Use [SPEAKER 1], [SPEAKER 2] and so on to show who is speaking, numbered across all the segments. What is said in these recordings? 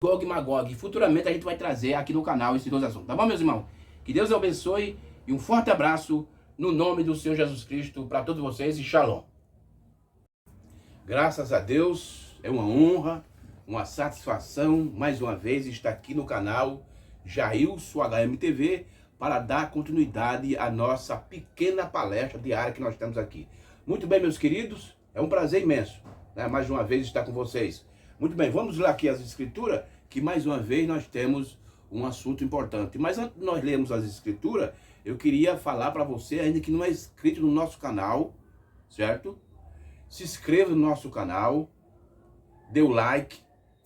[SPEAKER 1] Gog e Magog. Futuramente a gente vai trazer aqui no canal esses dois assuntos. Tá bom, meus irmãos? Que Deus abençoe e um forte abraço no nome do Senhor Jesus Cristo para todos vocês e shalom. Graças a Deus, é uma honra, uma satisfação, mais uma vez, estar aqui no canal Jailson HMTV para dar continuidade à nossa pequena palestra diária que nós temos aqui. Muito bem, meus queridos, é um prazer imenso, né, mais uma vez estar com vocês. Muito bem, vamos lá aqui as escrituras, que mais uma vez nós temos um assunto importante. Mas antes de nós lermos as escrituras, eu queria falar para você, ainda que não é inscrito no nosso canal, certo? Se inscreva no nosso canal, dê o like,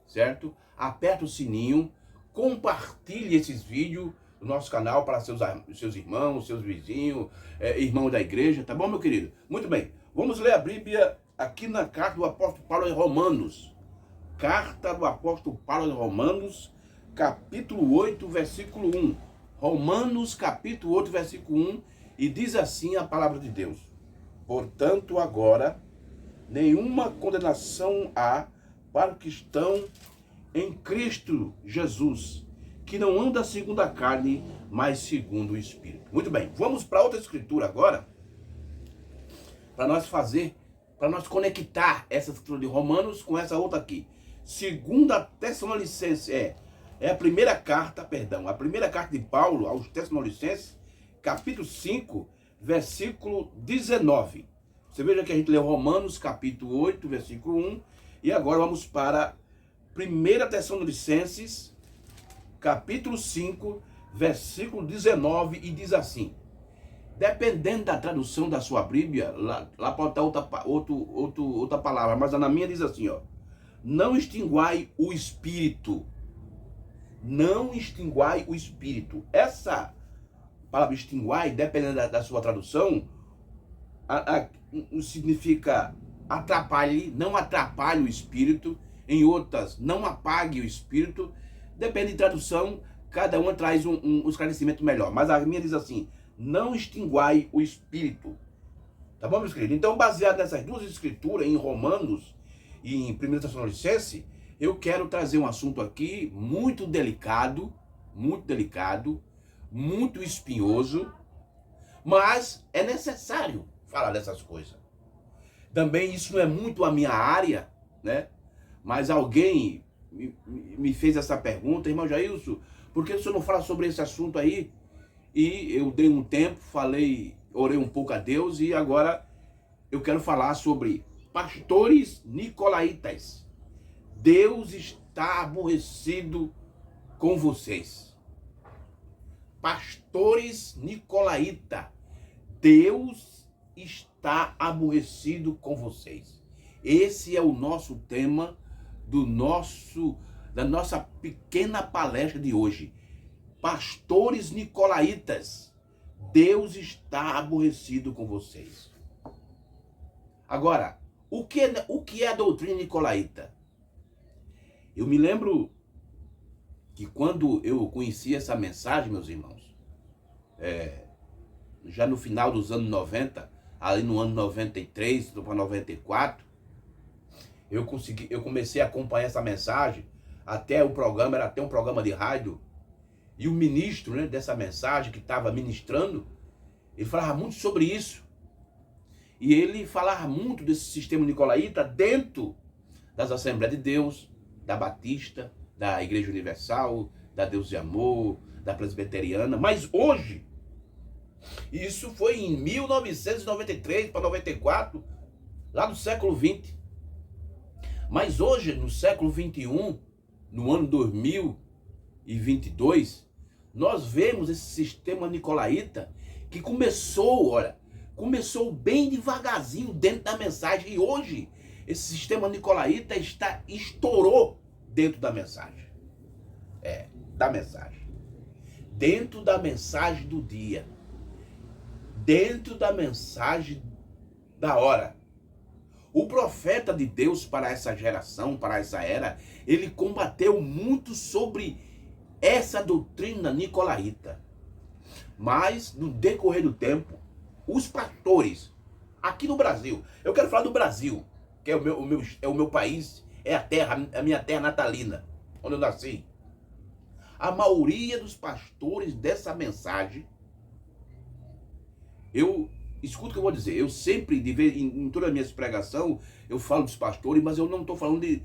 [SPEAKER 1] certo? Aperta o sininho, compartilhe esses vídeos do nosso canal para seus irmãos, seus vizinhos, irmãos da igreja, tá bom, meu querido? Muito bem, vamos ler a Bíblia aqui na carta do apóstolo Paulo aos Romanos. Carta do apóstolo Paulo aos Romanos, capítulo 8, versículo 1. Romanos, capítulo 8, versículo 1, e diz assim a palavra de Deus: portanto, agora, nenhuma condenação há para os que estão em Cristo Jesus, que não anda segundo a carne, mas segundo o Espírito. Muito bem, vamos para outra escritura agora, para nós conectar essa escritura de Romanos com essa outra aqui. Segunda Tessalonicenses, a primeira carta de Paulo aos Tessalonicenses, capítulo 5, versículo 19. Você veja que a gente leu Romanos, capítulo 8, versículo 1, e agora vamos para 1 Tessalonicenses, capítulo 5, versículo 19, e diz assim, dependendo da tradução da sua Bíblia, lá pode estar outra palavra, mas na minha diz assim, ó, não extinguai o Espírito. Não extinguai o Espírito. Essa palavra extinguai, dependendo da sua tradução, significa atrapalhe, não atrapalhe o Espírito. Em outras, não apague o Espírito. Depende de tradução, cada uma traz um esclarecimento melhor. Mas a minha diz assim, não extinguai o Espírito. Tá bom, meus queridos? Então, baseado nessas duas escrituras, em Romanos e em 1 Tessalonicenses, eu quero trazer um assunto aqui muito delicado, muito espinhoso, mas é necessário falar dessas coisas. Também isso não é muito a minha área, né? Mas alguém me fez essa pergunta, irmão Jailson, por que o senhor não fala sobre esse assunto aí? E eu dei um tempo, orei um pouco a Deus e agora eu quero falar sobre pastores nicolaítas. Deus está aborrecido com vocês. Pastores nicolaítas, Deus está aborrecido com vocês. Esse é o nosso tema da nossa pequena palestra de hoje. Pastores nicolaítas, Deus está aborrecido com vocês. Agora, o que é a doutrina nicolaíta? Eu me lembro que quando eu conheci essa mensagem, meus irmãos, já no final dos anos 90, ali no ano 93 para 94, eu comecei a acompanhar essa mensagem, era até um programa de rádio, e o ministro, né, dessa mensagem que estava ministrando, ele falava muito sobre isso. E ele falava muito desse sistema nicolaíta dentro das Assembleias de Deus, da Batista, da Igreja Universal, da Deus de Amor, da Presbiteriana. Mas hoje, isso foi em 1993 para 94, lá no século 20. Mas hoje, no século 21, no ano 2022, nós vemos esse sistema nicolaíta que começou bem devagarzinho dentro da mensagem. E hoje, esse sistema nicolaíta estourou dentro da mensagem. Dentro da mensagem do dia. Dentro da mensagem da hora. O profeta de Deus para essa geração, para essa era, ele combateu muito sobre essa doutrina nicolaíta. Mas, no decorrer do tempo, os pastores, aqui no Brasil, eu quero falar do Brasil, que é o meu país, é a minha terra natalina. onde eu nasci. A maioria dos pastores dessa mensagem, escuta o que eu vou dizer, eu sempre, em toda a minha pregação, eu falo dos pastores, mas eu não estou falando de...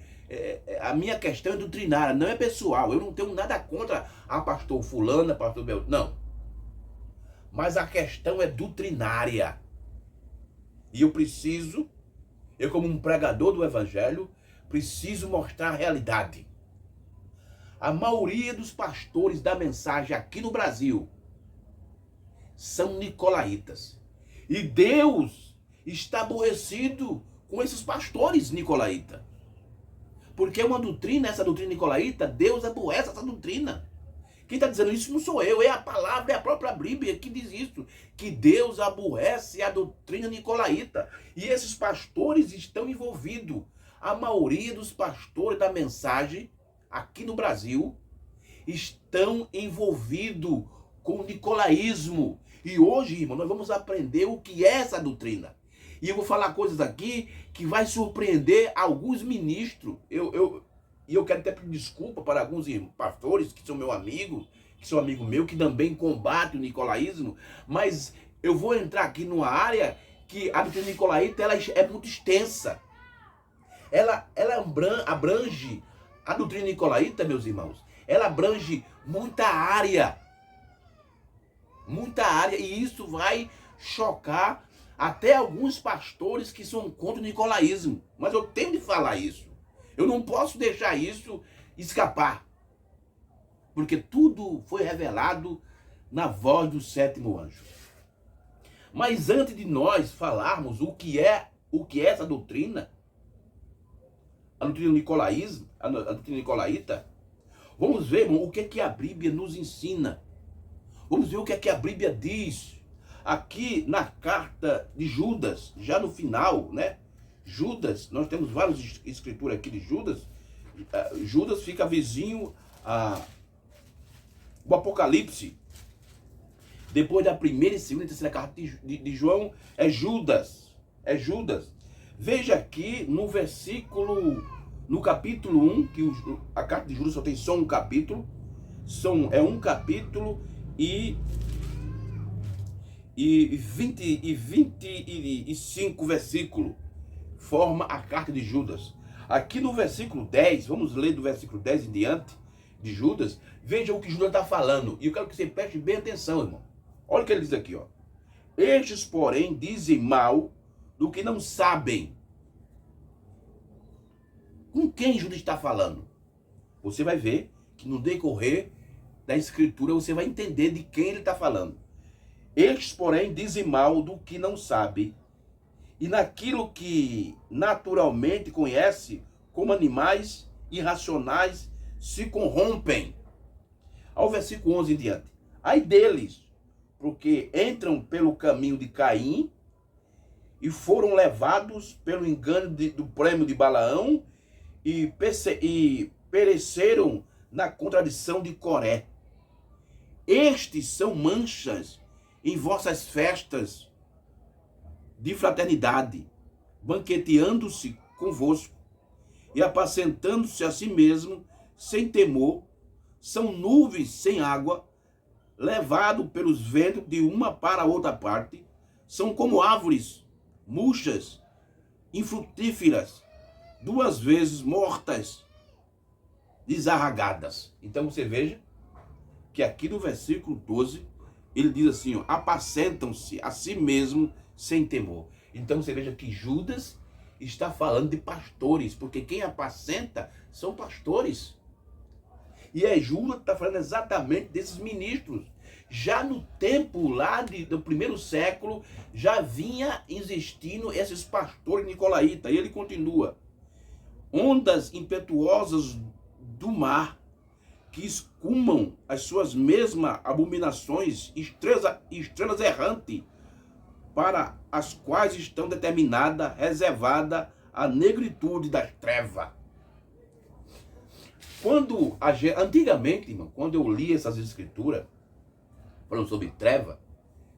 [SPEAKER 1] a minha questão é doutrinária, não é pessoal. Eu não tenho nada contra a pastor fulana, pastor Bel, não. Mas a questão é doutrinária. E eu como um pregador do evangelho, preciso mostrar a realidade. A maioria dos pastores da mensagem aqui no Brasil são nicolaítas. E Deus está aborrecido com esses pastores nicolaítas. Porque é uma doutrina, essa doutrina nicolaíta, Deus aborrece essa doutrina. Quem está dizendo isso não sou eu, é a palavra, é a própria Bíblia que diz isso. Que Deus aborrece a doutrina nicolaíta. E esses pastores estão envolvidos. A maioria dos pastores da mensagem aqui no Brasil estão envolvidos com o nicolaísmo. E hoje, irmão, nós vamos aprender o que é essa doutrina. E eu vou falar coisas aqui que vai surpreender alguns ministros. E eu quero até pedir desculpa para alguns pastores que são meu amigo, que são amigo meu, que também combatem o nicolaísmo. Mas eu vou entrar aqui numa área que a doutrina nicolaíta ela é muito extensa. Ela abrange, a doutrina nicolaíta, meus irmãos, ela abrange muita área. Muita área. E isso vai chocar até alguns pastores que são contra o nicolaísmo. Mas eu tenho de falar isso. Eu não posso deixar isso escapar. Porque tudo foi revelado na voz do sétimo anjo. Mas antes de nós falarmos o que é essa doutrina, a doutrina nicolaíta, vamos ver, irmão, o que é que a Bíblia nos ensina. Vamos ver o que é que a Bíblia diz. Aqui na carta de Judas, já no final, né? Judas, nós temos várias escrituras aqui de Judas. Judas fica vizinho o Apocalipse. Depois da primeira, segunda e terceira carta de João, é Judas. É Judas. Veja aqui no capítulo 1, que a carta de Judas só tem só um capítulo. É um capítulo e 25 versículos. Forma a carta de Judas. Aqui no versículo 10, vamos ler do versículo 10 em diante de Judas, veja o que Judas está falando. E eu quero que você preste bem atenção, irmão. Olha o que ele diz aqui, ó. Estes, porém, dizem mal do que não sabem. Com quem Judas está falando? Você vai ver que no decorrer da escritura você vai entender de quem ele está falando. Estes, porém, dizem mal do que não sabem. E naquilo que naturalmente conhece, como animais irracionais, se corrompem. Ao versículo 11 em diante. Ai deles, porque entram pelo caminho de Caim e foram levados pelo engano do prêmio de Balaão e pereceram na contradição de Coré. Estes são manchas em vossas festas de fraternidade, banqueteando-se convosco e apacentando-se a si mesmo sem temor, são nuvens sem água, levado pelos ventos de uma para outra parte, são como árvores murchas, infrutíferas, duas vezes mortas, desarragadas. Então você veja que aqui no versículo 12, ele diz assim, ó, apacentam-se a si mesmo sem temor. Então você veja que Judas está falando de pastores, porque quem apacenta são pastores. E é Judas que está falando exatamente desses ministros. Já no tempo lá do primeiro século, já vinha existindo esses pastores nicolaítas. E ele continua. Ondas impetuosas do mar, que escumam as suas mesmas abominações, estrelas errantes, para as quais estão determinada, reservada a negritude das trevas. Antigamente, irmão, quando eu li essas escrituras falando sobre treva,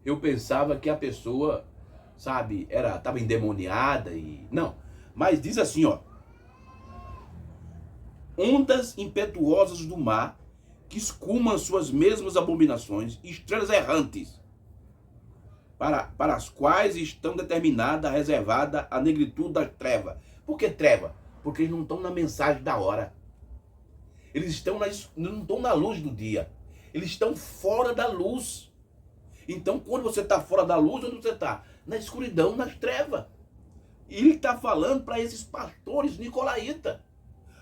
[SPEAKER 1] eu pensava que a pessoa, sabe, estava endemoniada e não. Mas diz assim, ó. ondas impetuosas do mar, que escumam suas mesmas abominações, estrelas errantes, para as quais estão determinada, reservada a negritude da treva. Por que treva? Porque eles não estão na mensagem da hora. Eles não estão na luz do dia. Eles estão fora da luz. Então, quando você está fora da luz, onde você está? Na escuridão, nas trevas. E ele está falando para esses pastores nicolaítas.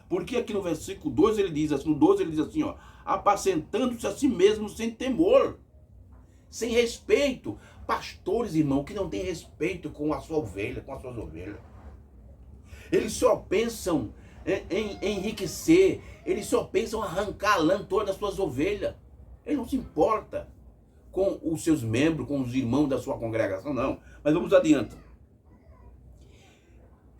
[SPEAKER 1] Porque aqui no versículo 2 ele diz assim, no 12 ele diz assim, ó, apacentando-se a si mesmo sem temor, sem respeito. Pastores, irmão, que não tem respeito com a sua ovelha, com as suas ovelhas. Eles só pensam em enriquecer, eles só pensam em arrancar a lã toda das suas ovelhas. Ele não se importa com os seus membros, com os irmãos da sua congregação, não. Mas vamos adiante.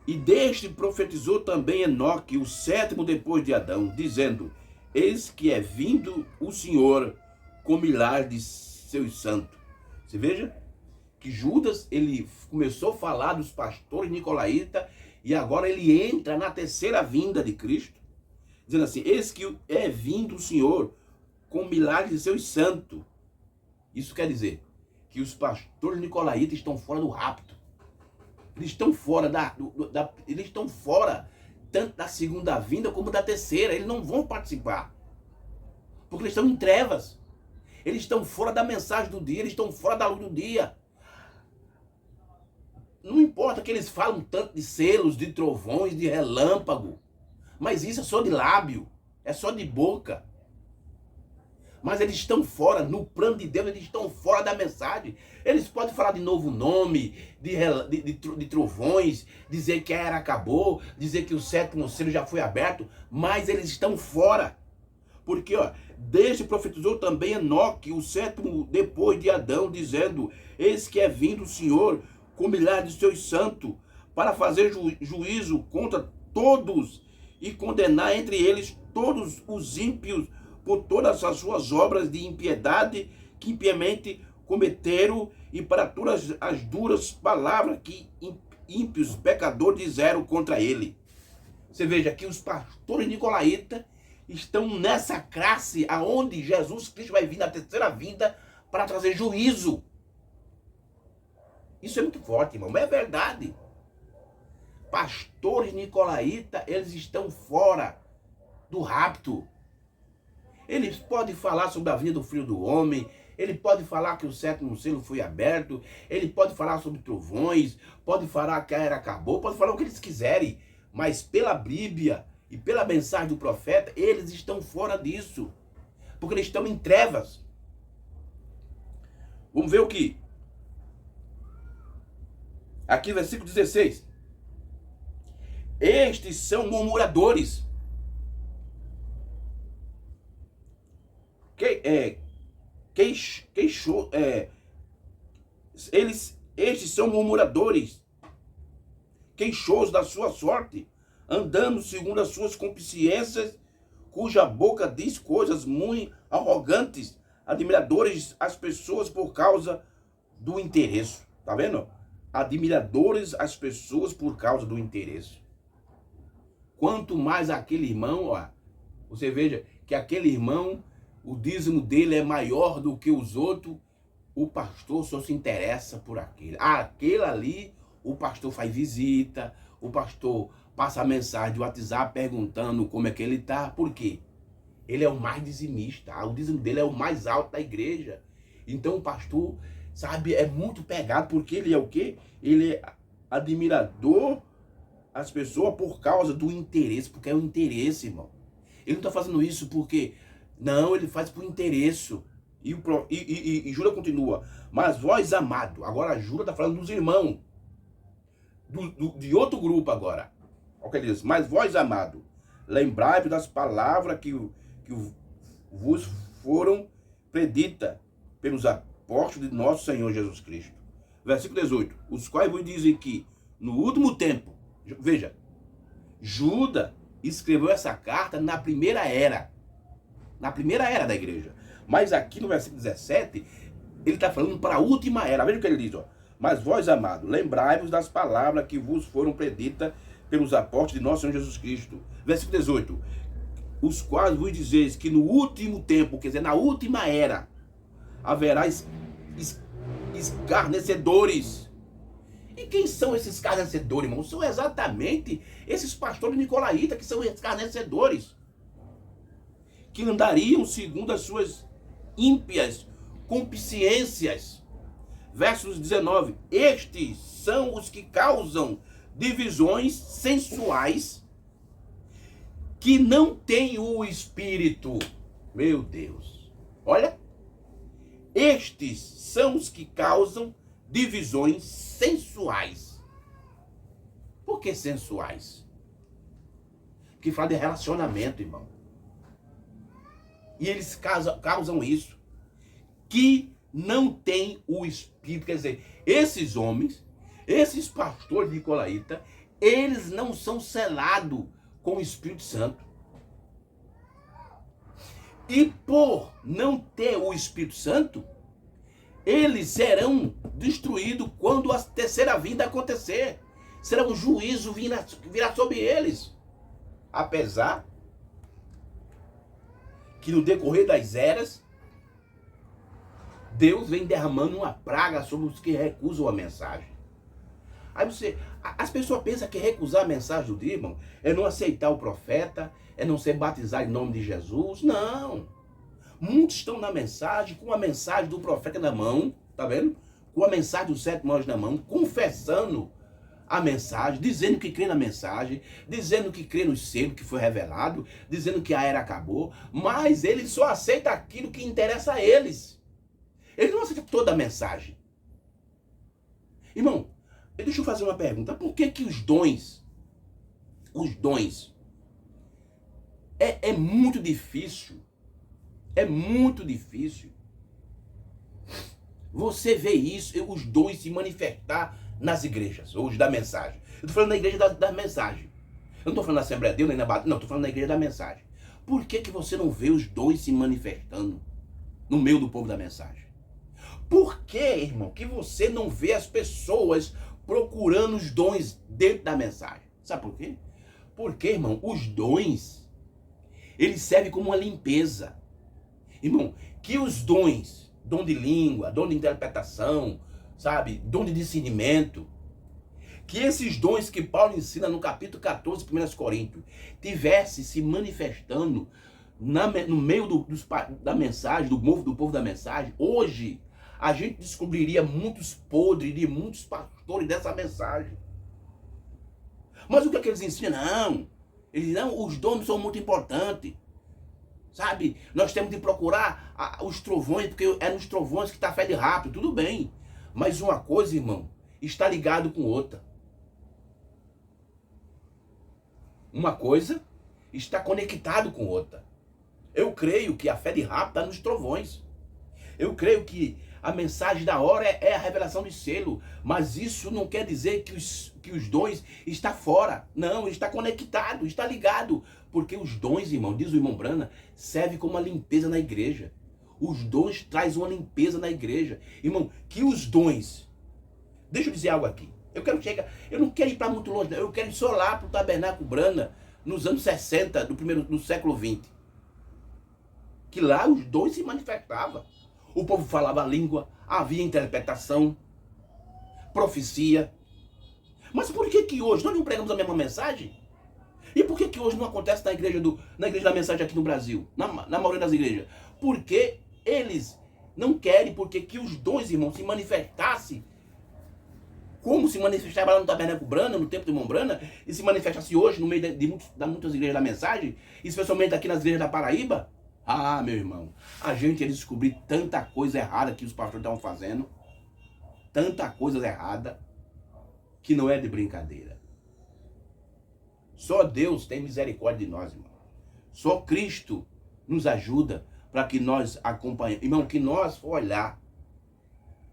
[SPEAKER 1] E deste profetizou também Enoque, o sétimo depois de Adão, dizendo, eis que é vindo o Senhor com milhares de seus santos. Você veja que Judas, ele começou a falar dos pastores nicolaítas e agora ele entra na terceira vinda de Cristo, dizendo assim, eis que é vindo o Senhor com milhares de seus santos. Isso quer dizer que os pastores nicolaítas estão fora do rapto. Eles estão fora eles estão fora tanto da segunda vinda como da terceira. Eles não vão participar. Porque eles estão em trevas. Eles estão fora da mensagem do dia, eles estão fora da luz do dia. Não importa que eles falam tanto de selos, de trovões, de relâmpago. Mas isso é só de lábio, é só de boca. Mas eles estão fora, no plano de Deus, eles estão fora da mensagem. Eles podem falar de novo nome, de trovões, dizer que a era acabou, dizer que o sétimo selo já foi aberto, mas eles estão fora. Porque, ó, desde profetizou também Enoque, o sétimo depois de Adão, dizendo, eis que é vindo o Senhor com milhares de seus santos, para fazer juízo contra todos e condenar entre eles todos os ímpios por todas as suas obras de impiedade que impiamente cometeram e para todas as duras palavras que ímpios pecadores disseram contra ele. Você veja que os pastores nicolaítas estão nessa classe aonde Jesus Cristo vai vir na terceira vinda para trazer juízo. Isso é muito forte, irmão, mas é verdade. Pastores nicolaítas, eles estão fora do rapto. Eles podem falar sobre a vinda do Filho do Homem, ele pode falar que o sétimo selo foi aberto, ele pode falar sobre trovões, pode falar que a era acabou, pode falar o que eles quiserem, mas pela Bíblia e pela mensagem do profeta, eles estão fora disso, porque eles estão em trevas. Vamos ver o que? Aqui versículo 16. Estes são murmuradores. Estes são murmuradores, queixosos da sua sorte, andando segundo as suas concupiscências, cuja boca diz coisas muito arrogantes, admiradores as pessoas por causa do interesse. Tá vendo? Admiradores as pessoas por causa do interesse. Quanto mais aquele irmão, ó, você veja que aquele irmão, o dízimo dele é maior do que os outros, o pastor só se interessa por aquele. Aquele ali, o pastor faz visita, o pastor passa a mensagem do WhatsApp perguntando como é que ele está. Por quê? Ele é o mais dizimista, o dízimo dele é o mais alto da igreja. Então o pastor, sabe, é muito pegado, porque ele é o quê? Ele é admirador às pessoas por causa do interesse, porque é o interesse, irmão. Ele não está fazendo isso porque... Não, ele faz por interesse. E Júlia continua. Mas vós, amado, agora Júlia está falando dos irmãos. De outro grupo agora. Olha o que ele diz. Mas vós, amado, lembrai-vos das palavras que vos foram preditas pelos apóstolos de nosso Senhor Jesus Cristo. Versículo 18. Os quais vos dizem que no último tempo, veja, Judas escreveu essa carta na primeira era. Na primeira era da igreja. Mas aqui no versículo 17, ele está falando para a última era. Veja o que ele diz, ó. Mas vós, amados, lembrai-vos das palavras que vos foram preditas pelos apóstolos de nosso Senhor Jesus Cristo. Versículo 18. os quais vos dizeis que no último tempo, quer dizer, na última era, haverá escarnecedores. E quem são esses escarnecedores, irmão? São exatamente esses pastores nicolaítas que são escarnecedores, que andariam segundo as suas ímpias concupiscências. Versos 19: estes são os que causam divisões sensuais, que não têm o Espírito. Meu Deus, olha, estes são os que causam divisões sensuais. Por que sensuais? Porque fala de relacionamento, irmão. E eles causam isso, que não tem o Espírito. Quer dizer, esses homens, esses pastores nicolaítas, eles não são selados com o Espírito Santo. E por não ter o Espírito Santo, eles serão destruídos quando a terceira vinda acontecer. Será um juízo virá sobre eles. Apesar que no decorrer das eras, Deus vem derramando uma praga sobre os que recusam a mensagem. Aí as pessoas pensam que recusar a mensagem do dia, irmão, é não aceitar o profeta, é não ser batizado em nome de Jesus. Não. Muitos estão na mensagem, com a mensagem do profeta na mão, tá vendo? Com a mensagem dos 7 nós na mão, confessando a mensagem, dizendo que crê na mensagem, dizendo que crê no selo que foi revelado, dizendo que a era acabou, mas eles só aceitam aquilo que interessa a eles. Eles não aceitam toda a mensagem. Irmão, deixa eu fazer uma pergunta. Por que que os dons, é muito difícil você vê isso, os dons se manifestar nas igrejas, hoje da mensagem. Eu estou falando da igreja da mensagem. Eu não estou falando da Assembleia de Deus, nem na Batalha, não, estou falando da igreja da mensagem. Por que que você não vê os dons se manifestando no meio do povo da mensagem? Por que, irmão, que você não vê as pessoas procurando os dons dentro da mensagem? Sabe por quê? Porque, irmão, os dons, eles servem como uma limpeza. Irmão, que os dons, dom de língua, dom de interpretação, sabe, dom de discernimento, que esses dons que Paulo ensina no capítulo 14, 1 Coríntios, tivesse se manifestando no meio da mensagem, do povo da mensagem, hoje a gente descobriria muitos podres de muitos pastores dessa mensagem. Mas o que é que eles ensinam? Não, os dons são muito importantes. Sabe? Nós temos de procurar os trovões, porque é nos trovões que está a fé de rápido. Tudo bem. Mas uma coisa, irmão, está ligado com outra. Uma coisa está conectado com outra. Eu creio que a fé de rápido está nos trovões. Eu creio que a mensagem da hora é a revelação de selo, mas isso não quer dizer que os dons estão fora. Não, está conectado, está ligado. Porque os dons, irmão, diz o irmão Brana, servem como uma limpeza na igreja. Os dons trazem uma limpeza na igreja. Irmão, que os dons... Deixa eu dizer algo aqui. Eu não quero ir para muito longe, não. Eu quero ir só lá para o Tabernáculo Brana, nos anos 60 do século 20. Que lá os dons se manifestavam. O povo falava a língua, havia interpretação, profecia. Mas por que hoje nós não pregamos a mesma mensagem? E por que hoje não acontece na igreja da mensagem aqui no Brasil? Na maioria das igrejas? Porque eles não querem, porque que os dons, irmãos, se manifestassem como se manifestava lá no Tabernáculo Brana, no tempo do irmão Brana, e se manifestasse hoje no meio de muitas igrejas da mensagem, especialmente aqui nas igrejas da Paraíba. Ah, meu irmão, a gente ia descobrir tanta coisa errada que os pastores estavam fazendo, tanta coisa errada, que não é de brincadeira. Só Deus tem misericórdia de nós, irmão. Só Cristo nos ajuda para que nós acompanhemos. Irmão, que nós olhar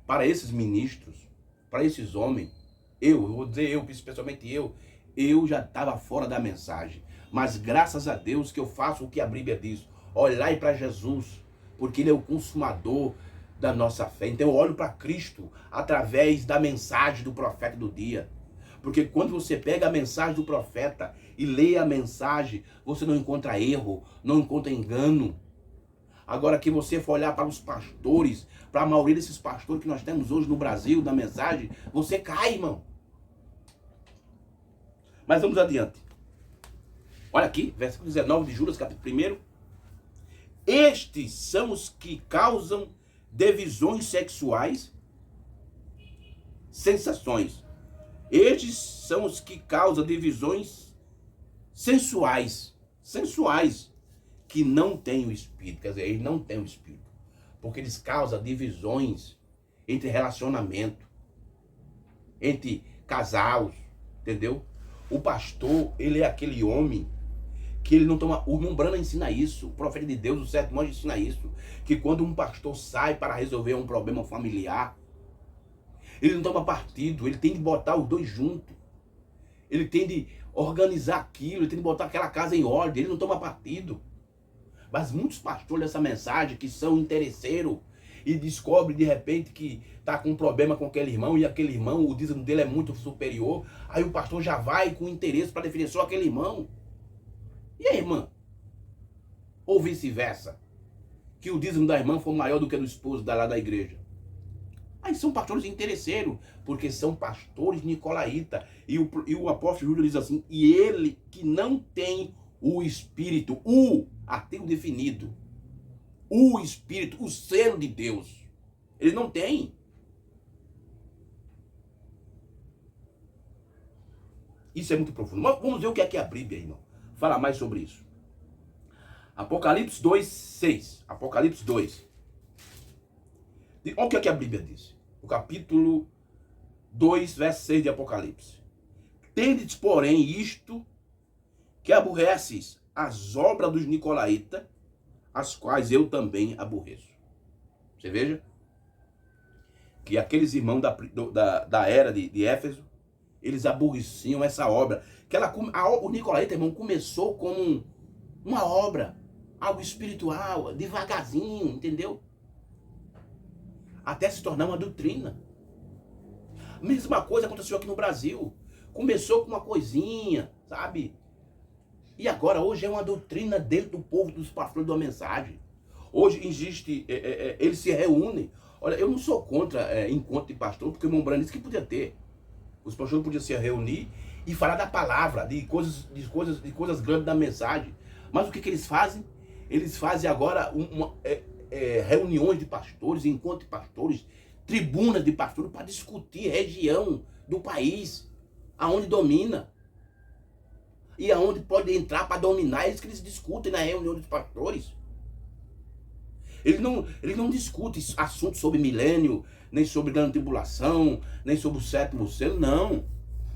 [SPEAKER 1] para esses ministros, para esses homens, eu vou dizer eu, especialmente eu já estava fora da mensagem. Mas graças a Deus que eu faço o que a Bíblia diz. Olhai para Jesus, porque Ele é o consumador da nossa fé. Então eu olho para Cristo através da mensagem do profeta do dia. Porque quando você pega a mensagem do profeta e lê a mensagem, você não encontra erro, não encontra engano. Agora que você for olhar para os pastores, para a maioria desses pastores que nós temos hoje no Brasil, da mensagem, você cai, irmão. Mas vamos adiante. Olha aqui, versículo 19 de Judas, capítulo 1. Estes são os que causam divisões sexuais, sensações. Estes são os que causam divisões sensuais, que não têm o Espírito. Quer dizer, eles não têm o Espírito. Porque eles causam divisões entre relacionamento, entre casais, entendeu? O pastor, ele é aquele homem que ele não toma... O irmão Branham ensina isso, o profeta de Deus, o sétimo anjo ensina isso, que quando um pastor sai para resolver um problema familiar, ele não toma partido, ele tem de botar os dois juntos. Ele tem de organizar aquilo, ele tem de botar aquela casa em ordem, ele não toma partido. Mas muitos pastores dessa mensagem que são interesseiros e descobrem de repente que está com um problema com aquele irmão e aquele irmão, o dízimo dele é muito superior, aí o pastor já vai com interesse para defender só aquele irmão. E a irmã? Ou vice-versa? Que o dízimo da irmã for maior do que do esposo lá da igreja. Aí são pastores interesseiros, porque são pastores nicolaítas. E o apóstolo Júlio diz assim, e ele que não tem o Espírito, o artigo definido, o Espírito, o selo de Deus, ele não tem. Isso é muito profundo. Mas vamos ver o que é a Bíblia, irmão. Fala mais sobre isso. Apocalipse 2, 6. Apocalipse 2. Olha o que a Bíblia diz. O capítulo 2, verso 6 de Apocalipse. Tendes, porém, isto, que aborreces as obras dos nicolaítas, as quais eu também aborreço. Você veja que aqueles irmãos da era de Éfeso, eles aborreciam essa obra. Que o nicolaíta, irmão, começou como uma obra, algo espiritual, devagarzinho, entendeu? Até se tornar uma doutrina. A mesma coisa aconteceu aqui no Brasil. Começou com uma coisinha, sabe? E agora, hoje é uma doutrina dentro do povo, dos pastores da mensagem. Hoje existe, eles se reúnem. Olha, eu não sou contra encontro de pastor, porque o irmão Branham disse que podia ter. Os pastores podiam se reunir e falar da palavra, de coisas grandes da mensagem. Mas o que eles fazem? Eles fazem agora reuniões de pastores, encontros de pastores, tribunas de pastores para discutir região do país, aonde domina e aonde pode entrar para dominar. É isso que eles discutem na reunião dos pastores. Eles não discutem assuntos sobre milênio, nem sobre grande tribulação, nem sobre o sétimo selo, não.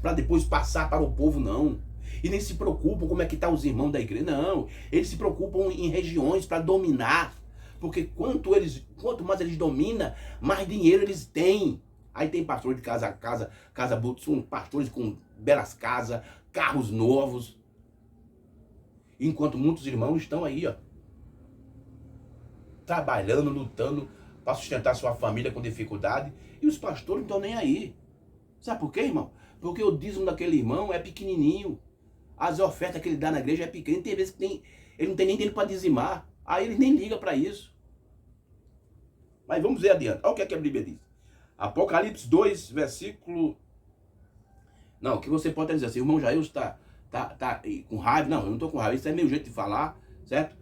[SPEAKER 1] Para depois passar para o povo, não. E nem se preocupam como é que estão os irmãos da igreja, não. Eles se preocupam em regiões para dominar. Porque quanto mais eles dominam, mais dinheiro eles têm. Aí tem pastores de casa a casa, são pastores com belas casas, carros novos. Enquanto muitos irmãos estão aí, ó, trabalhando, lutando para sustentar sua família com dificuldade. E os pastores não estão nem aí. Sabe por quê, irmão? Porque o dízimo daquele irmão é pequenininho. As ofertas que ele dá na igreja é pequena. Tem vezes que ele não tem nem dinheiro para dizimar. Aí ele nem liga para isso. Mas vamos ver adiante. Olha o que a Bíblia diz. Apocalipse 2, versículo... Não, que você pode dizer assim, o irmão Jair está com raiva. Não, eu não estou com raiva. Isso é meu jeito de falar, certo?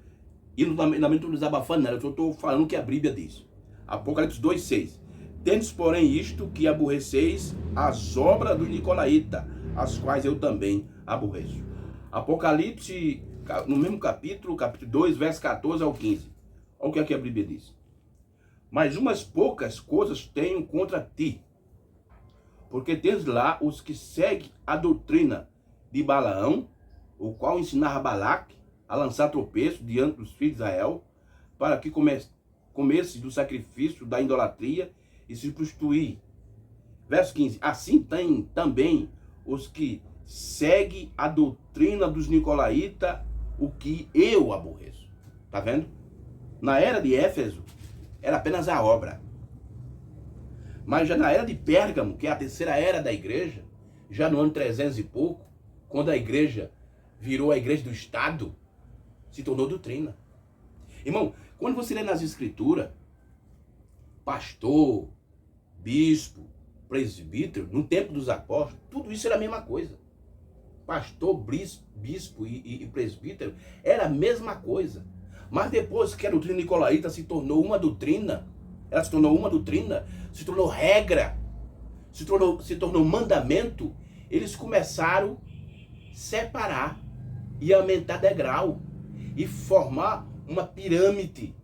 [SPEAKER 1] E não estou desabafando nada, eu estou falando o que a Bíblia diz. Apocalipse 2, 6. Tendes, porém, isto que aborreceis as obras do nicolaíta, as quais eu também aborreço. Apocalipse, no mesmo capítulo 2, verso 14 ao 15. Olha o que a Bíblia diz. Mas umas poucas coisas tenho contra ti, porque tens lá os que seguem a doutrina de Balaão, o qual ensinava Balaque a lançar tropeço diante dos filhos de Israel, para que comesse do sacrifício da idolatria e se prostituir. Verso 15. Assim tem também os que seguem a doutrina dos nicolaítas, o que eu aborreço. Tá vendo? Na era de Éfeso, era apenas a obra. Mas já na era de Pérgamo, que é a terceira era da igreja, já no ano 300 e pouco, quando a igreja virou a igreja do Estado, se tornou doutrina. Irmão, quando você lê nas escrituras, pastor, bispo, presbítero, no tempo dos apóstolos, tudo isso era a mesma coisa. Pastor, bispo e presbítero era a mesma coisa. Mas depois que a doutrina nicolaíta se tornou uma doutrina, ela se tornou uma doutrina, se tornou regra, se tornou mandamento, eles começaram a separar e aumentar degrau e formar uma pirâmide.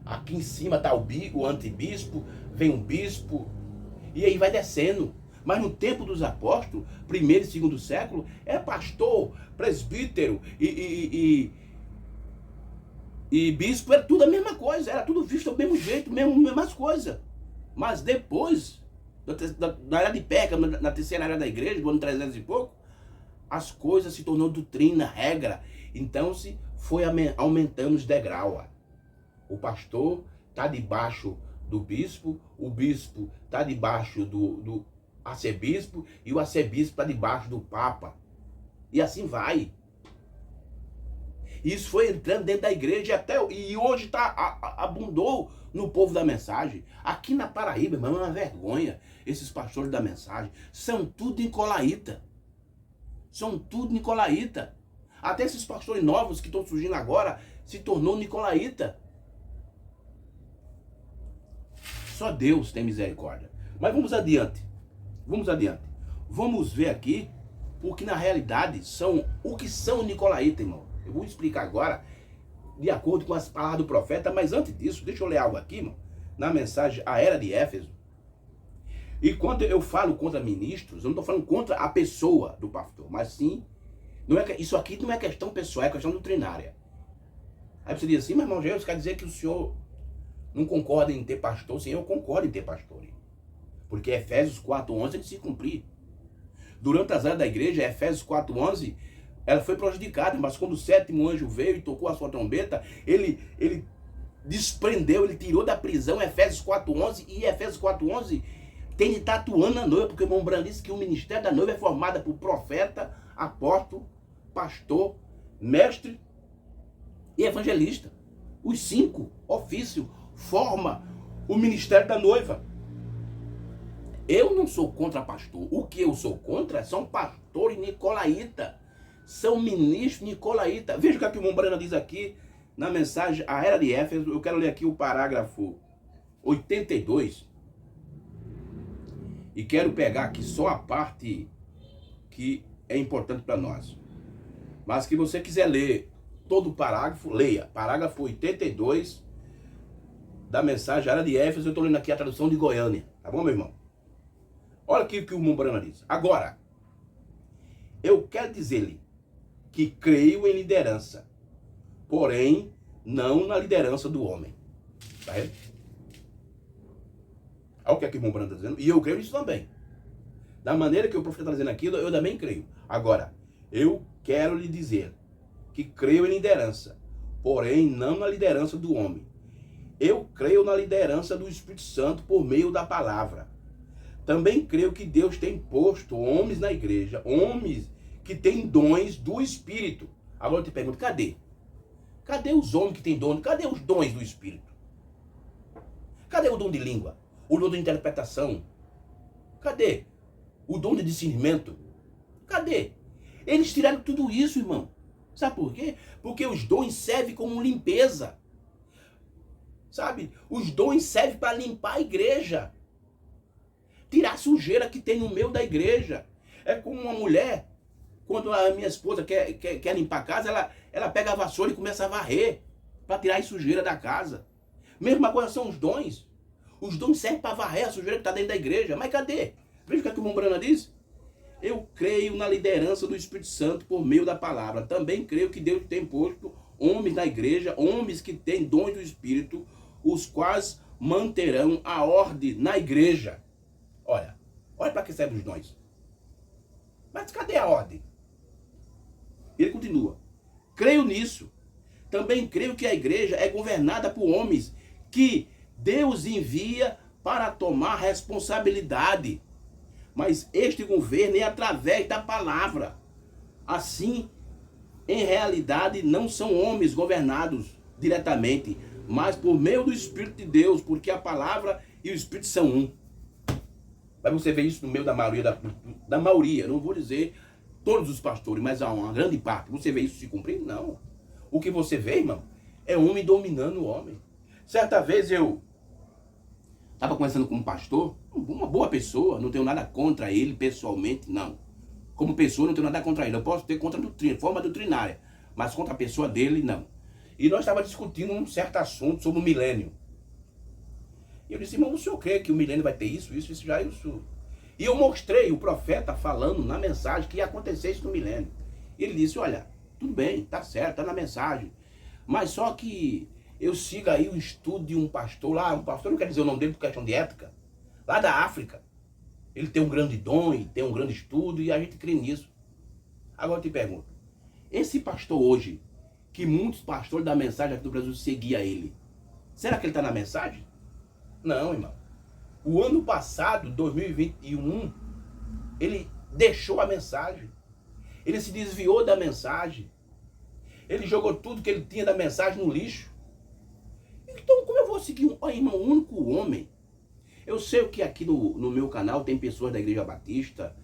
[SPEAKER 1] Aqui em cima está o antibispo, vem um bispo, e aí vai descendo. Mas no tempo dos apóstolos, primeiro e segundo século, é pastor, presbítero e bispo, era tudo a mesma coisa, era tudo visto do mesmo jeito, mesmas coisas. Mas depois, da era de Pérgamo, na terceira era da igreja, do ano 300 e pouco, as coisas se tornou doutrina, regra. Então se foi aumentando os degraus. O pastor está debaixo do bispo, o bispo está debaixo do arcebispo e o arcebispo está debaixo do papa. E assim vai. Isso foi entrando dentro da igreja e hoje abundou no povo da mensagem. Aqui na Paraíba, irmão, é uma vergonha. Esses pastores da mensagem são tudo nicolaíta. São tudo nicolaíta. Até esses pastores novos que estão surgindo agora se tornou nicolaíta. Só Deus tem misericórdia. Mas vamos adiante. Vamos adiante. Vamos ver aqui o que na realidade o que são nicolaítas, irmão. Eu vou explicar agora de acordo com as palavras do profeta, mas antes disso, deixa eu ler algo aqui, irmão, na mensagem A Era de Éfeso. E quando eu falo contra ministros, eu não estou falando contra a pessoa do pastor, mas sim, isso aqui não é questão pessoal, é questão doutrinária. Aí você diz assim, mas irmão, Jesus quer dizer que o senhor não concorda em ter pastor? Sim, eu concordo em ter pastor. Porque Efésios 4:11 tem que se cumprir. Durante as eras da igreja, Efésios 4:11, ela foi prejudicada, mas quando o sétimo anjo veio e tocou a sua trombeta, ele desprendeu, ele tirou da prisão Efésios 4:11, e Efésios 4:11 tem de estar atuando na noiva, porque o irmão Branco disse que o ministério da noiva é formado por profeta, apóstolo, pastor, mestre e evangelista. Os 5 ofícios formam o ministério da noiva. Eu não sou contra pastor. O que eu sou contra são pastores nicolaítas. São ministros nicolaítas. Veja o que o irmão Brana diz aqui na mensagem A Era de Éfeso. Eu quero ler aqui o parágrafo 82. E quero pegar aqui só a parte que é importante para nós. Mas se você quiser ler todo o parágrafo, leia. Parágrafo 82 da mensagem A Era de Éfeso. Eu estou lendo aqui a tradução de Goiânia. Tá bom, meu irmão? Olha aqui o que o irmão Brana diz. Agora, eu quero dizer-lhe que creio em liderança, porém não na liderança do homem. Tá vendo? Olha o que o irmão Brana está dizendo. E eu creio nisso também. Da maneira que o profeta está dizendo aquilo, eu também creio. Agora, eu quero lhe dizer que creio em liderança, porém não na liderança do homem. Eu creio na liderança do Espírito Santo por meio da palavra. Também creio que Deus tem posto homens na igreja, homens que têm dons do Espírito. Agora eu te pergunto, cadê? Cadê os homens que têm dons? Cadê os dons do Espírito? Cadê o dom de língua? O dom de interpretação? Cadê o dom de discernimento? Cadê? Eles tiraram tudo isso, irmão. Sabe por quê? Porque os dons servem como limpeza. Sabe? Os dons servem para limpar a igreja. Tirar a sujeira que tem no meio da igreja. É como uma mulher, quando a minha esposa quer limpar a casa, ela pega a vassoura e começa a varrer para tirar a sujeira da casa. Mesma coisa são os dons. Os dons servem para varrer a sujeira que está dentro da igreja. Mas cadê? Veja o que o irmão Brana diz. Eu creio na liderança do Espírito Santo por meio da palavra. Também creio que Deus tem posto homens na igreja, homens que têm dons do Espírito, os quais manterão a ordem na igreja. Olha para que servem os dons. Mas cadê a ordem? Ele continua. Creio nisso. Também creio que a igreja é governada por homens que Deus envia para tomar responsabilidade. Mas este governo é através da palavra. Assim, em realidade, não são homens governados diretamente, mas por meio do Espírito de Deus, porque a palavra e o Espírito são um. Mas você vê isso no meio da maioria, da maioria, não vou dizer todos os pastores, mas há uma grande parte. Você vê isso se cumprir? Não. O que você vê, irmão, é homem dominando o homem. Certa vez eu estava conversando com um pastor, uma boa pessoa, não tenho nada contra ele pessoalmente, não. Como pessoa, não tenho nada contra ele. Eu posso ter contra a doutrina, forma doutrinária, mas contra a pessoa dele, não. E nós estávamos discutindo um certo assunto sobre o milênio. E eu disse, irmão, o senhor crê que o milênio vai ter isso, já, isso? E eu mostrei o profeta falando na mensagem que ia acontecer isso no milênio. E ele disse, olha, tudo bem, tá certo, tá na mensagem. Mas só que eu sigo aí o estudo de um pastor lá, um pastor não quer dizer o nome dele por questão de ética, lá da África. Ele tem um grande dom, e tem um grande estudo e a gente crê nisso. Agora eu te pergunto, esse pastor hoje, que muitos pastores da mensagem aqui do Brasil seguiam ele, será que ele está na mensagem? Não, irmão. O ano passado, 2021, ele deixou a mensagem. Ele se desviou da mensagem. Ele jogou tudo que ele tinha da mensagem no lixo. Então, como eu vou seguir irmão, um único homem? Eu sei que aqui no meu canal tem pessoas da Igreja Batista,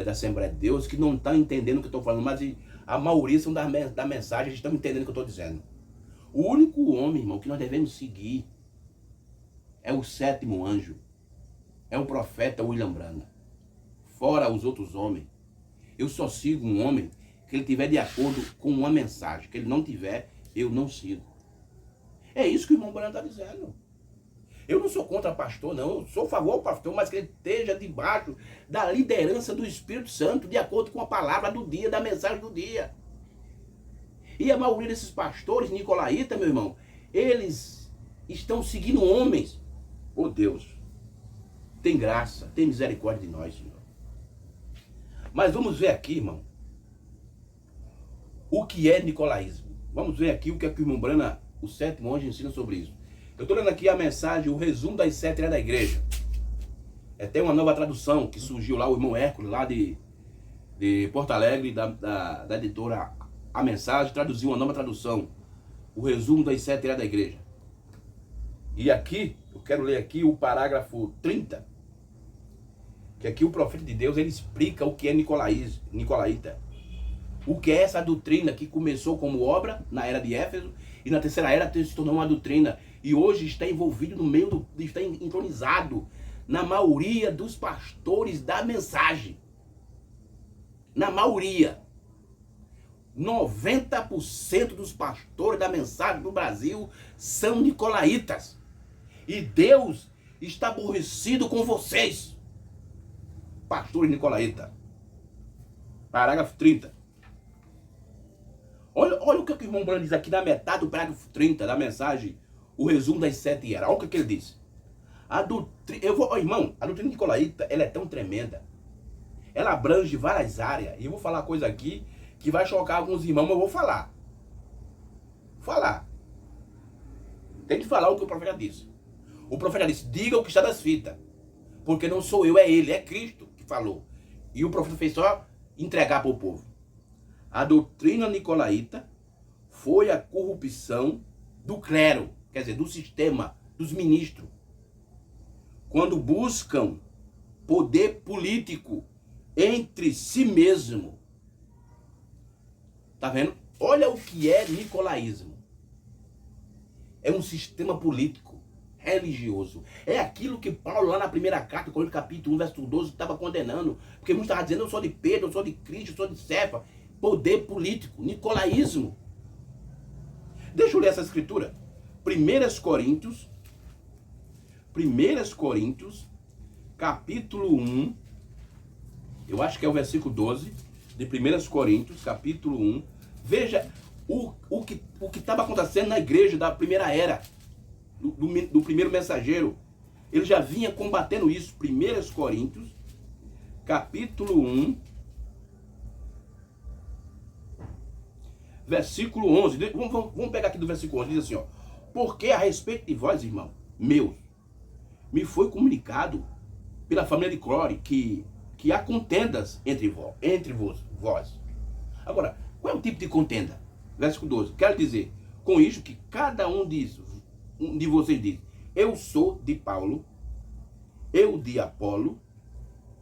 [SPEAKER 1] da Assembleia de Deus, que não estão entendendo o que eu estou falando, mas a maioria são da mensagem, eles estão entendendo o que eu estou dizendo. O único homem, irmão, que nós devemos seguir é o sétimo anjo. É o profeta William Branham. Fora os outros homens. Eu só sigo um homem que ele tiver de acordo com uma mensagem. Que ele não tiver, eu não sigo. É isso que o irmão Branham está dizendo. Eu não sou contra pastor, não. Eu sou a favor do pastor, mas que ele esteja debaixo da liderança do Espírito Santo, de acordo com a palavra do dia, da mensagem do dia. E a maioria desses pastores nicolaítas, meu irmão, eles estão seguindo homens. Oh Deus, tem graça, tem misericórdia de nós, Senhor. Mas vamos ver aqui, irmão, o que é nicolaísmo. Vamos ver aqui o que é que o irmão Branham, o sétimo anjo, ensina sobre isso. Eu estou lendo aqui a mensagem, o resumo das 7 eras da igreja. Tem uma nova tradução que surgiu lá, o irmão Hércules, lá de Porto Alegre, da editora A Mensagem, traduziu uma nova tradução. O resumo das 7 eras da igreja. E aqui, eu quero ler aqui o parágrafo 30. Que aqui o profeta de Deus, ele explica o que é nicolaíta. O que é essa doutrina que começou como obra na era de Éfeso e na terceira era se tornou uma doutrina e hoje está envolvido no meio está entronizado na maioria dos pastores da mensagem. Na maioria. 90% dos pastores da mensagem do Brasil são nicolaítas. E Deus está aborrecido com vocês, pastores nicolaítas. Parágrafo 30. Olha o que o irmão Branham diz aqui na metade do parágrafo 30 da mensagem, o resumo das 7 eras. Olha o que ele diz. A doutrina, irmão, a doutrina nicolaíta, ela é tão tremenda. Ela abrange várias áreas. E eu vou falar coisa aqui que vai chocar alguns irmãos, mas eu vou falar. Tem que falar o que o profeta disse. O profeta disse, diga o que está das fitas. Porque não sou eu, é ele, é Cristo que falou. E o profeta fez só entregar para o povo. A doutrina nicolaíta foi a corrupção do clero, quer dizer, do sistema, dos ministros. Quando buscam poder político entre si mesmo. Tá vendo? Olha o que é nicolaísmo. É um sistema político, religioso. É aquilo que Paulo, lá na primeira carta, Coríntios capítulo 1, verso 12, estava condenando. Porque muitos estavam dizendo, eu sou de Pedro, eu sou de Cristo, eu sou de Cefa. Poder político, nicolaísmo. Deixa eu ler essa escritura. 1 Coríntios, capítulo 1, eu acho que é o versículo 12, de 1 Coríntios, capítulo 1. Veja o que estava acontecendo na igreja da primeira era, do primeiro mensageiro. Ele já vinha combatendo isso. 1 Coríntios, capítulo 1, versículo 11. Vamos pegar aqui do versículo 11. Diz assim, ó. Porque a respeito de vós, irmão, meus, me foi comunicado pela família de Clore que que há contendas entre vós. Agora, qual é o tipo de contenda? Versículo 12. Quero dizer com isso que cada um de vocês diz: eu sou de Paulo, eu de Apolo,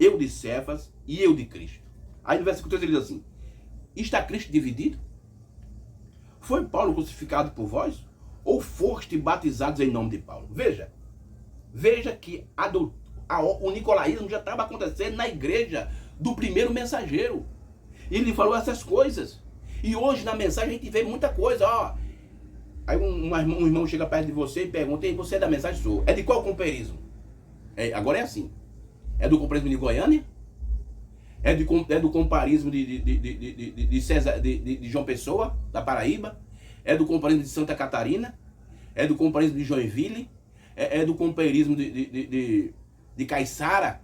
[SPEAKER 1] eu de Cefas e eu de Cristo. Aí no versículo 13 ele diz assim: está Cristo dividido? Foi Paulo crucificado por vós? Ou foste batizados em nome de Paulo? Veja que o nicolaísmo já estava acontecendo na igreja do primeiro mensageiro. E ele falou essas coisas. E hoje na mensagem a gente vê muita coisa. Ó. Aí um irmão chega perto de você e pergunta: ei, você é da mensagem? Sou. É de qual companheirismo? Agora é assim. É do companheirismo de Goiânia? É do comparismo de João Pessoa, da Paraíba? É do comparismo de Santa Catarina? É do comparismo de Joinville? É do companheirismo de Caiçara?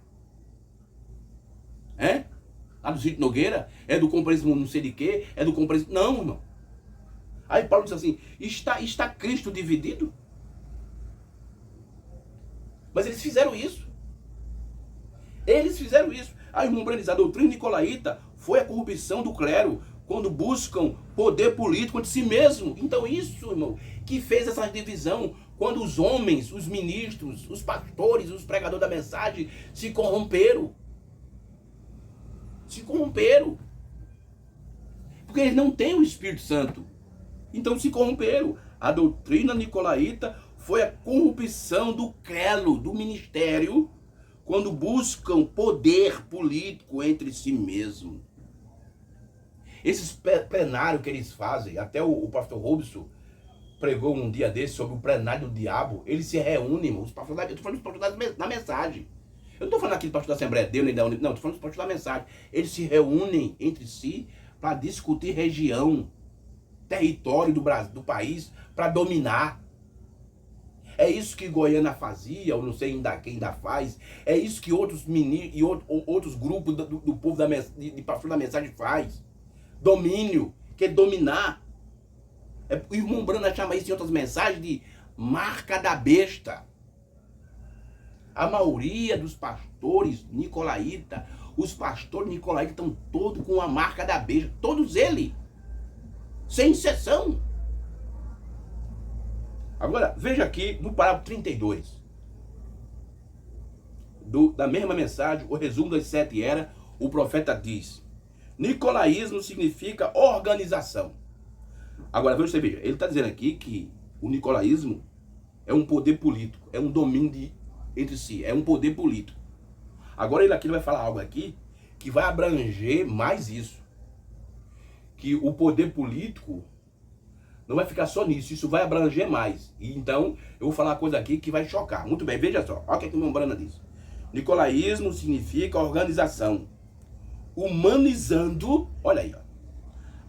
[SPEAKER 1] Lá do Sítio Nogueira? É do companheirismo não sei de quê? É do companheirismo... Não, irmão. Aí Paulo diz assim: está Cristo dividido? Mas eles fizeram isso. Aí, irmão Breno diz: a doutrina nicolaíta foi a corrupção do clero, quando buscam poder político entre si mesmo. Então isso, irmão, que fez essa divisão, quando os homens, os ministros, os pastores, os pregadores da mensagem se corromperam. Porque eles não têm o Espírito Santo. Então se corromperam. A doutrina nicolaíta foi a corrupção do clero, do ministério, quando buscam poder político entre si mesmo. Esses plenários que eles fazem, até o pastor Robson pregou um dia desse sobre o plenário do diabo. Eles se reúnem, os pastores, eu estou falando dos pastores da mensagem. Eu não estou falando aqui do pastor da Assembleia de Deus, nem da Unidade, não, estou falando dos pastores da mensagem. Eles se reúnem entre si para discutir região, território do Brasil, do país, para dominar. É isso que Goiânia fazia, ou não sei ainda quem ainda faz. É isso que outros ministros e outros grupos do povo de pastor da mensagem faz. Domínio, quer dominar. O irmão Brana chama isso em outras mensagens de marca da besta. A maioria dos pastores nicolaítas, os pastores nicolaítas estão todos com a marca da besta. Todos eles. Sem exceção. Agora, veja aqui no parágrafo 32. Da mesma mensagem, o resumo das 7 eras, o profeta diz: nicolaísmo significa organização. Agora, você veja, ele está dizendo aqui que o nicolaísmo é um poder político, é um domínio entre si, é um poder político. Agora ele vai falar algo aqui que vai abranger mais isso. Que o poder político não vai ficar só nisso, isso vai abranger mais. E então, eu vou falar uma coisa aqui que vai chocar. Muito bem, veja só, olha o que o irmão Brana diz. Nicolaísmo significa organização, humanizando, olha aí, ó,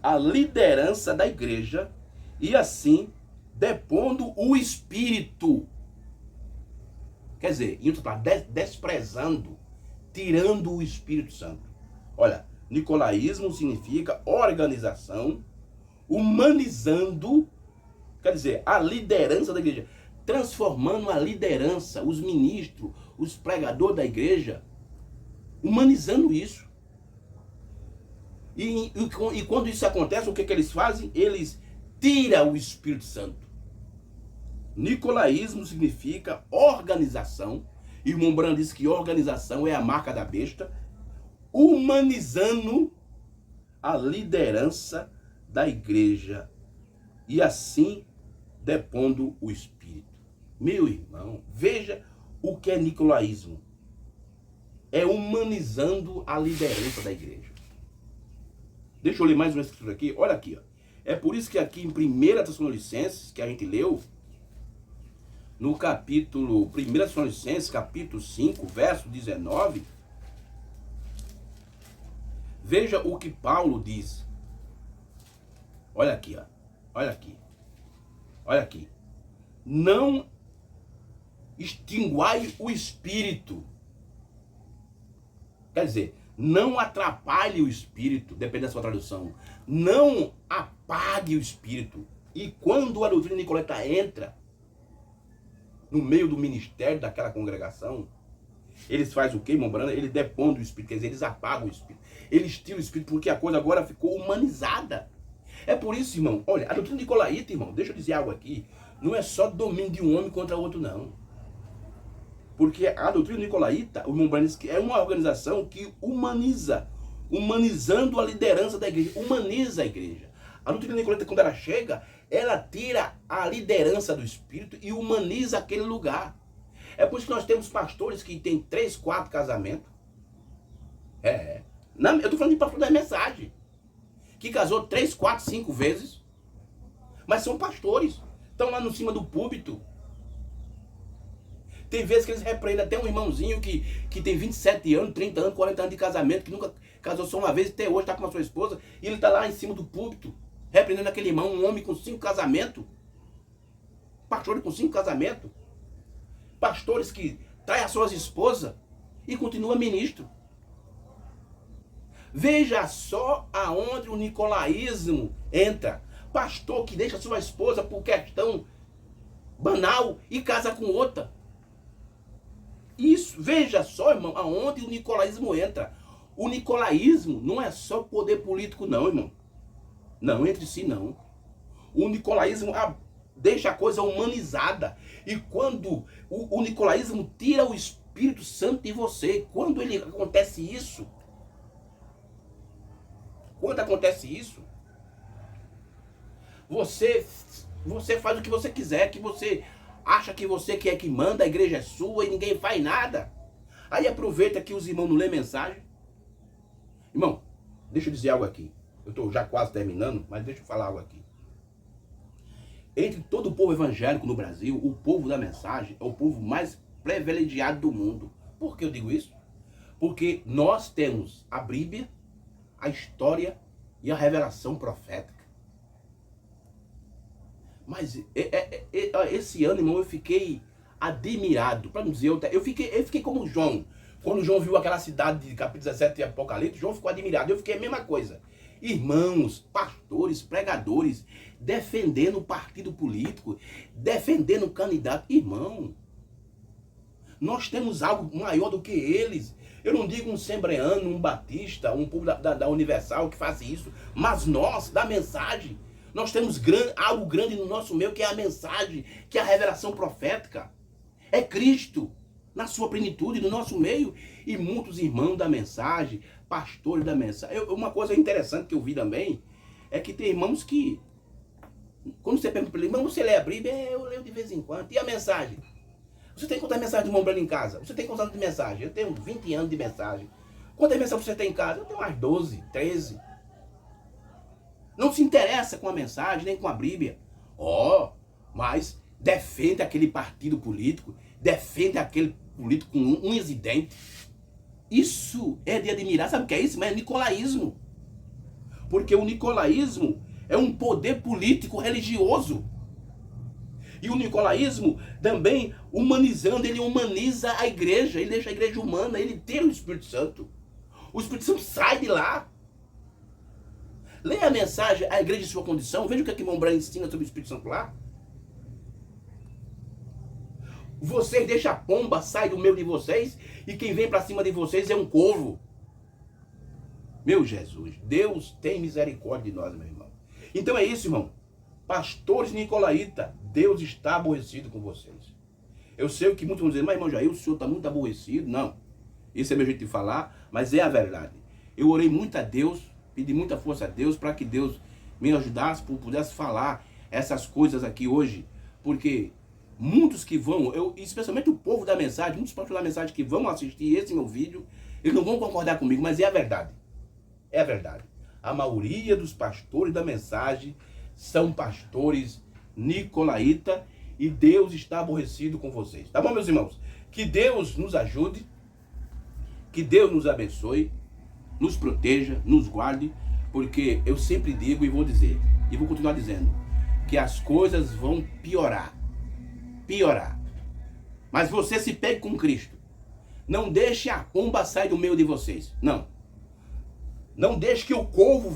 [SPEAKER 1] a liderança da igreja e assim depondo o espírito. Quer dizer, desprezando, tirando o Espírito Santo. Olha, nicolaísmo significa organização, humanizando, quer dizer, a liderança da igreja, transformando a liderança, os ministros, os pregadores da igreja, humanizando isso. E quando isso acontece, o que eles fazem? Eles tiram o Espírito Santo. Nicolaísmo significa organização. E o irmão Brano disse que organização é a marca da besta. Humanizando a liderança da igreja. E assim depondo o Espírito. Meu irmão, veja o que é nicolaísmo. É humanizando a liderança da igreja. Deixa eu ler mais uma escritura aqui. Olha aqui, ó. É por isso que aqui em 1 Tessalonicenses, que a gente leu, no capítulo 1 Tessalonicenses, capítulo 5, verso 19, veja o que Paulo diz. Olha aqui, ó. Olha aqui. Olha aqui. Não extinguai o espírito. Quer dizer, não atrapalhe o espírito, depende da sua tradução. Não apague o espírito. E quando a doutrina nicolaíta entra no meio do ministério daquela congregação, Eles fazem o quê, irmão Brana? Eles depondem o espírito, quer dizer, eles apagam o espírito. Eles tiram o espírito porque a coisa agora ficou humanizada. É por isso, irmão, olha, a doutrina nicolaíta, irmão, deixa eu dizer algo aqui, não é só domínio de um homem contra outro, não. Porque a doutrina nicolaíta, o irmão Brana diz que é uma organização que humaniza, humanizando a liderança da igreja, humaniza a igreja. A doutrina nicolaíta, quando ela chega, ela tira a liderança do espírito e humaniza aquele lugar. É por isso que nós temos pastores que têm 3, 4 casamentos. Eu estou falando de pastor da mensagem. Que casou 3, 4, 5 vezes. Mas são pastores. Estão lá no cima do púlpito. Tem vezes que eles repreendem até um irmãozinho que tem 27 anos, 30 anos, 40 anos de casamento, que nunca casou só uma vez, até hoje está com a sua esposa, e ele está lá em cima do púlpito, repreendendo aquele irmão, um homem com 5 casamentos. Pastores com 5 casamentos. Pastores que traem as suas esposas e continua ministro. Veja só aonde o nicolaísmo entra. Pastor que deixa sua esposa por questão banal e casa com outra. Isso, veja só, irmão, aonde o nicolaísmo entra. O nicolaísmo não é só poder político, não, irmão. Não, entre si, não. O nicolaísmo deixa a coisa humanizada. E quando o nicolaísmo tira o Espírito Santo de você, quando acontece isso, você faz o que você quiser, que você acha que você que é que manda, a igreja é sua e ninguém faz nada. Aí aproveita que os irmãos não lê mensagem. Irmão, deixa eu dizer algo aqui. Eu estou já quase terminando, mas deixa eu falar algo aqui. Entre todo o povo evangélico no Brasil, o povo da mensagem é o povo mais privilegiado do mundo. Por que eu digo isso? Porque nós temos a Bíblia, a história e a revelação profética. Mas esse ano, irmão, eu fiquei admirado. Para não dizer, eu fiquei como João. Quando João viu aquela cidade de capítulo 17 de Apocalipse, João ficou admirado. Eu fiquei a mesma coisa. Irmãos, pastores, pregadores, defendendo o partido político, defendendo o candidato. Irmão, nós temos algo maior do que eles. Eu não digo um sembreano, um batista, um povo da Universal que faz isso, mas nós, da mensagem, nós temos algo grande no nosso meio, que é a mensagem, que é a revelação profética. É Cristo, na sua plenitude, no nosso meio. E muitos irmãos da mensagem, pastores da mensagem. Uma coisa interessante que eu vi também, é que tem irmãos que, quando você pergunta para ele, irmão, você lê a Bíblia? Eu leio de vez em quando. E a mensagem? Você tem quantas mensagens do irmão Brano em casa? Você tem quantas de mensagem? Eu tenho 20 anos de mensagem. Quantas mensagens você tem em casa? Eu tenho umas 12, 13. Não se interessa com a mensagem, nem com a Bíblia. Mas defende aquele partido político, defende aquele político com unhas e dentes. Isso é de admirar. Sabe o que é isso? Mas é nicolaísmo. Porque o nicolaísmo é um poder político religioso. E o nicolaísmo também, humanizando, ele humaniza a igreja, ele deixa a igreja humana, ele tira o Espírito Santo. O Espírito Santo sai de lá. Leia a mensagem, a igreja em sua condição, veja o que o irmão Brano ensina sobre o Espírito Santo lá. Vocês deixam a pomba, sai do meio de vocês, e quem vem para cima de vocês é um corvo. Meu Jesus, Deus tem misericórdia de nós, meu irmão. Então é isso, irmão. Pastores nicolaíta, Deus está aborrecido com vocês. Eu sei o que muitos vão dizer, mas irmão Jair, o senhor está muito aborrecido. Não, esse é meu jeito de falar, mas é a verdade. Eu orei muito a Deus, pedi muita força a Deus para que Deus me ajudasse, pudesse falar essas coisas aqui hoje, porque muitos que vão, especialmente o povo da mensagem, muitos pastores da mensagem que vão assistir esse meu vídeo, eles não vão concordar comigo, mas é a verdade. É a verdade. A maioria dos pastores da mensagem são pastores nicolaíta e Deus está aborrecido com vocês. Tá bom, meus irmãos? Que Deus nos ajude, que Deus nos abençoe, nos proteja, nos guarde, porque eu sempre digo e vou dizer, e vou continuar dizendo, que as coisas vão piorar. Mas você se pegue com Cristo. Não deixe a pomba sair do meio de vocês. Não deixe que o corvo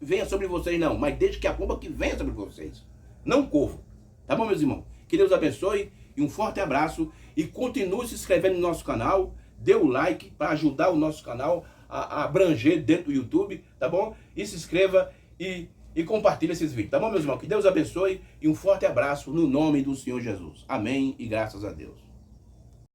[SPEAKER 1] venha sobre vocês, não. Mas deixe que a pomba que venha sobre vocês. Não o corvo. Tá bom, meus irmãos? Que Deus abençoe e um forte abraço. E continue se inscrevendo no nosso canal. dê o like para ajudar o nosso canal a abranger dentro do YouTube, tá bom? E se inscreva e compartilhe esses vídeos, tá bom, meus irmãos? Que Deus abençoe e um forte abraço no nome do Senhor Jesus. Amém e graças a Deus.